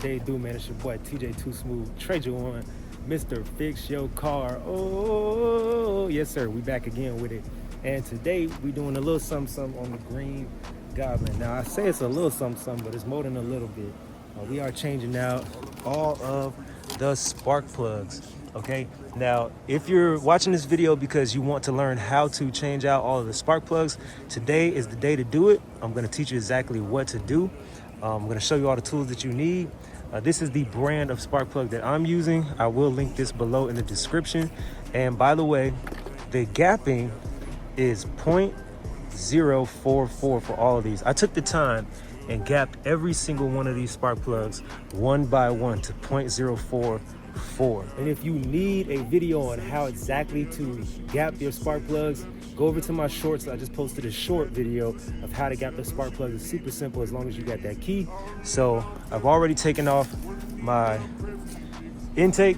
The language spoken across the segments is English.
day do, man? It's your boy TJ Too Smooth, Treasure One, Mr. Fix Your Car. Oh, yes, sir. We back again with it. And today we doing a little something on the Green Goblin. Now, I say it's a little something, but it's more than a little bit. We are changing out all of the spark plugs. Okay, now if you're watching this video because you want to learn how to change out all of the spark plugs, today is the day to do it. I'm going to teach you exactly what to do. I'm going to show you all the tools that you need. This is the brand of spark plug that I'm using. I will link this below in the description. And by the way, the gapping is 0.044 for all of these. I took the time and gapped every single one of these spark plugs one by one to 0.044. And if you need a video on how exactly to gap your spark plugs, go over to my shorts. I just posted a short video of how to gap the spark plugs. It's super simple as long as you got that key. So I've already taken off my intake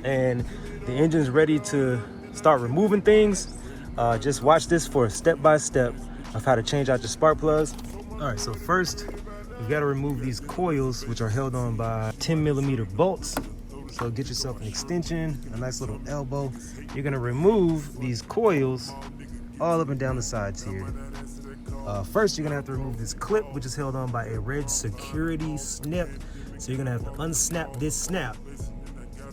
and the engine's ready to start removing things. Just watch this for a step-by-step of how to change out your spark plugs. All right, so first you got to remove these coils, which are held on by 10mm bolts. So get yourself an extension, a nice little elbow. You're gonna remove these coils all up and down the sides here. First, you're gonna have to remove this clip, which is held on by a red security snip. So you're gonna have to unsnap this snap,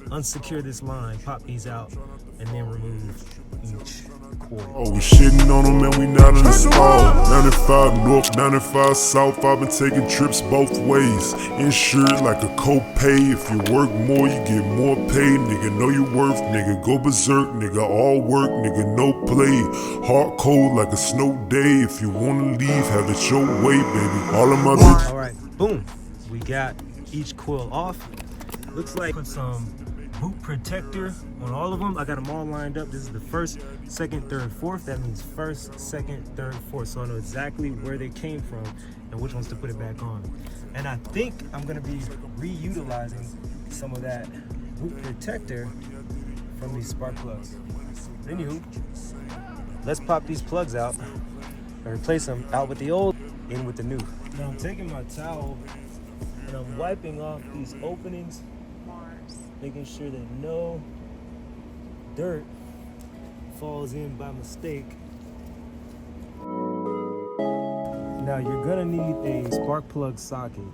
unsecure this line, pop these out, and then remove each coil. Oh, we shitting on them and we not in the stall. 95 north, 95 south, I've been taking trips both ways. Insured like a copay. If you work more, you get more pay. Nigga, know your worth, nigga, go berserk. Nigga, all work, nigga, no play. Heart cold like a snow day. If you wanna leave, have it your way, baby. All of my bitches. All right, boom. We got each coil off. Looks like put some boot protector on all of them. I got them all lined up. This is the first, second, third, fourth. That means first, second, third, fourth. So I know exactly where they came from and which ones to put it back on. And I think I'm gonna be reutilizing some of that boot protector from these spark plugs. Anywho, let's pop these plugs out and replace them out with the old, in with the new. Now I'm taking my towel and I'm wiping off these openings, making sure that no dirt falls in by mistake. Now you're gonna need a spark plug socket.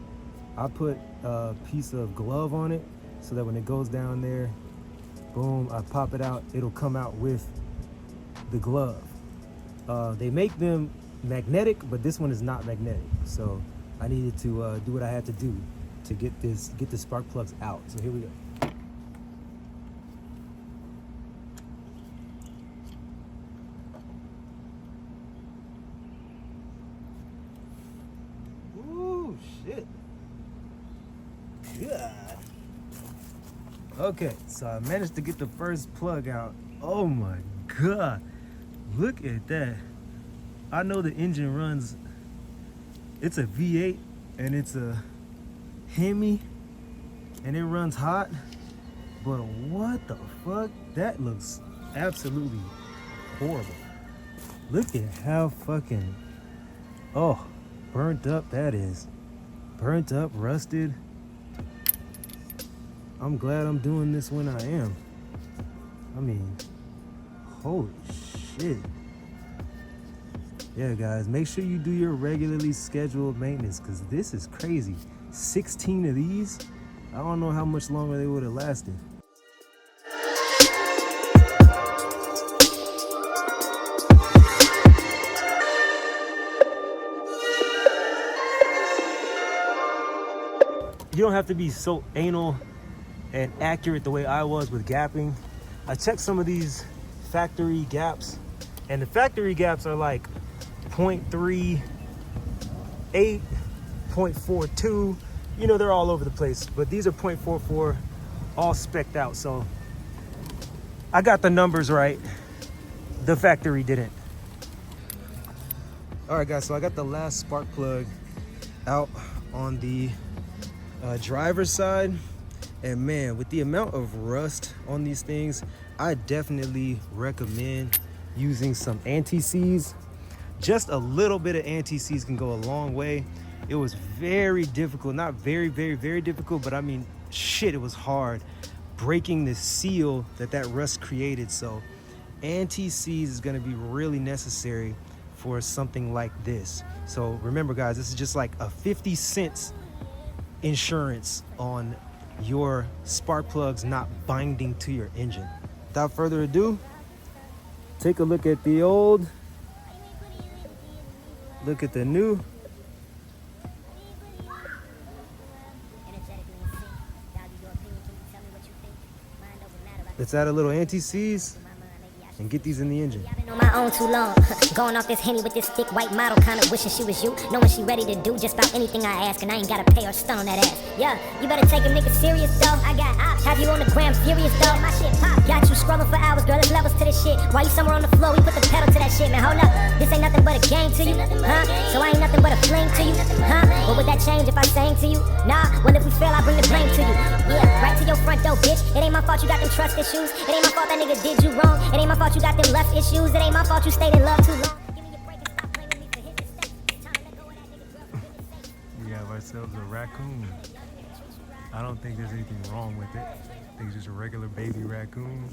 I put a piece of glove on it so that when it goes down there, boom, I pop it out, it'll come out with the glove. They make them magnetic, but this one is not magnetic. So I needed to do what I had to do to get the spark plugs out. So here we go. Shit. God. Okay, so I managed to get the first plug out. Oh my God. Look at that. I know the engine runs, it's a V8 and it's a HEMI and it runs hot, but what the fuck? That looks absolutely horrible. Look at how fucking, oh, burnt up that is. Burnt up, rusted. I'm glad I'm doing this when I am. I mean, holy shit. Yeah, guys, make sure you do your regularly scheduled maintenance because this is crazy. 16 of these, I don't know how much longer they would have lasted. You don't have to be so anal and accurate the way I was with gapping. I checked some of these factory gaps, and the factory gaps are like 0.38, 0.42. You know, they're all over the place, but these are 0.44, all spec'd out. So I got the numbers right. The factory didn't. All right, guys, so I got the last spark plug out on the driver's side, and man, with the amount of rust on these things, I definitely recommend using some anti-seize. Just a little bit of anti-seize can go a long way. It was very difficult, not very, very, very difficult, but I mean, shit, it was hard breaking the seal that rust created. So anti-seize is gonna be really necessary for something like this. So remember guys, this is just like a 50 cents insurance on your spark plugs not binding to your engine. Without further ado, take a look at the old, look at the new. Let's add a little anti-seize and get these in the engine. I've been on my own too long. Going off this HEMI with this thick white model, kind of wishing she was you. Knowing she ready to do just about anything I ask, and I ain't gotta pay or stun on that ass. Yeah, you better take a nigga serious though. I got ops, have you on the gram furious though. My shit pop, got you scrolling for hours, girl. There's levels to this shit. While you somewhere on the floor, we put the pedal to that shit, man. Hold up, this ain't nothing but a game to you, huh? So I ain't nothing but a fling to you, huh? What would that change if I sang to you? Nah, well if we fail, I bring the blame to you. Yeah, right to your front door, bitch. It ain't my fault you got them trust issues. It ain't my fault that nigga did you wrong. It ain't my fault you got them left issues. It ain't my fault you stayed in love too long. We have ourselves a raccoon. I don't think there's anything wrong with it. I think it's just a regular baby raccoon.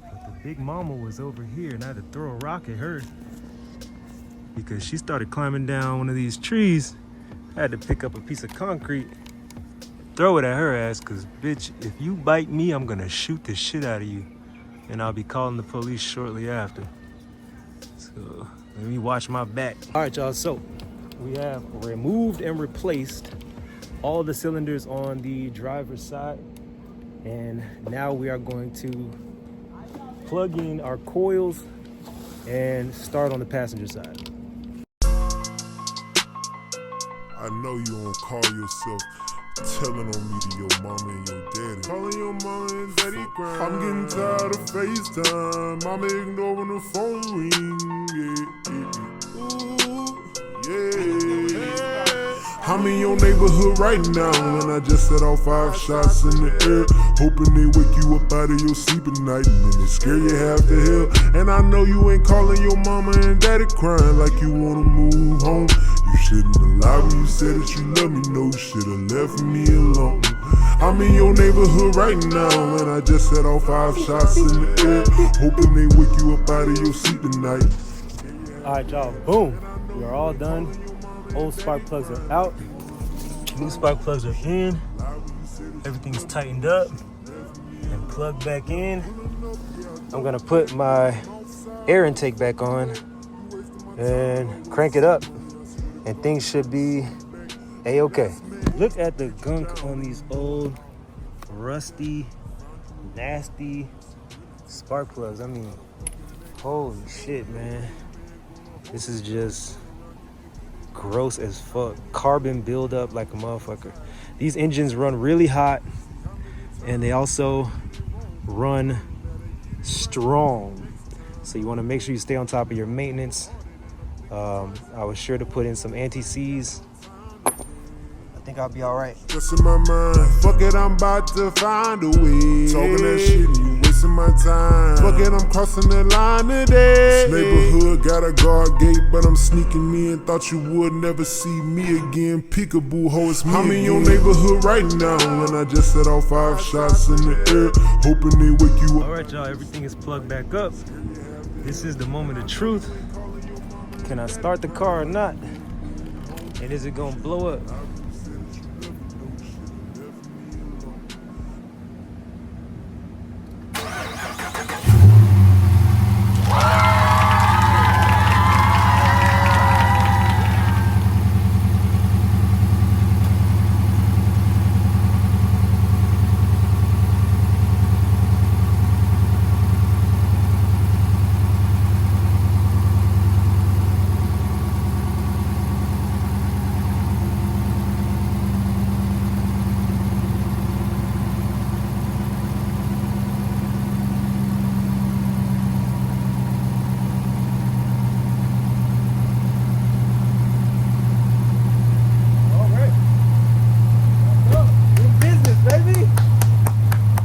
But the big mama was over here and I had to throw a rock at her because she started climbing down one of these trees. I had to pick up a piece of concrete, throw it at her ass, because bitch, if you bite me, I'm gonna shoot the shit out of you. And I'll be calling the police shortly after. So let me watch my back. All right, y'all, so we have removed and replaced all the cylinders on the driver's side. And now we are going to plug in our coils and start on the passenger side. I know you don't call yourself telling on me to your mama and your daddy. Calling your mama and daddy grind. I'm getting tired of FaceTime. Mama ignoring the phone ring. Yeah. I'm in your neighborhood right now, and I just set off 5 shots in the air, hoping they wake you up out of your sleep at night, and then they scare you half to hell. And I know you ain't calling your mama and daddy crying like you wanna move home. You shouldn't have lied when you said that you love me. No, you should've left me alone. I'm in your neighborhood right now, and I just set off 5 shots in the air, hoping they wake you up out of your sleep tonight. All right, y'all, boom. We are all done. Old spark plugs are out. New spark plugs are in. Everything's tightened up and plugged back in. I'm gonna put my air intake back on and crank it up, and things should be a-okay. Look at the gunk on these old, rusty, nasty spark plugs. I mean, holy shit, man. This is just gross as fuck. Carbon buildup like a motherfucker. These engines run really hot, and they also run strong. So you want to make sure you stay on top of your maintenance. I was sure to put in some anti-seize. I think I'll be all right. What's in my mind? Fuck it, I'm about to find a way. Talking that shit and you wasting my time. Fuck it, I'm crossing the line today. This neighborhood got a guard gate, but I'm sneaking in. Thought you would never see me again. Peekaboo, ho, it's me. I'm in your neighborhood right now, and I just set off 5 shots in the air, hoping they wake you up. All right, y'all, everything is plugged back up. This is the moment of truth. Can I start the car or not? And is it gonna blow up?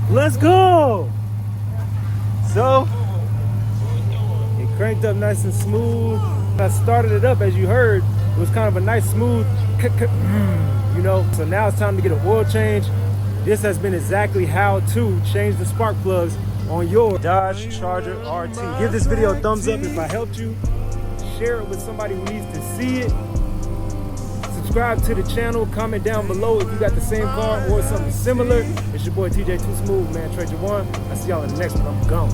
Let's go! So, it cranked up nice and smooth. I started it up as you heard. It was kind of a nice smooth, you know. So now it's time to get an oil change. This has been exactly how to change the spark plugs on your Dodge Charger RT. Give this video a thumbs up if I helped you. Share it with somebody who needs to see it. Subscribe to the channel. Comment down below if you got the same car or something similar. It's your boy TJ Too Smooth, man. Treasure One. I'll see y'all in the next one. I'm gone.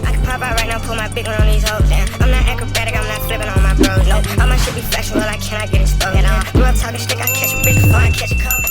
I can pop out right now, pull my big one on these hoes down. I'm not acrobatic, I'm not flipping on my bros. No, all my shit be factual, I cannot get it stolen. I'm talking stick, I catch a bitch before I catch a cold.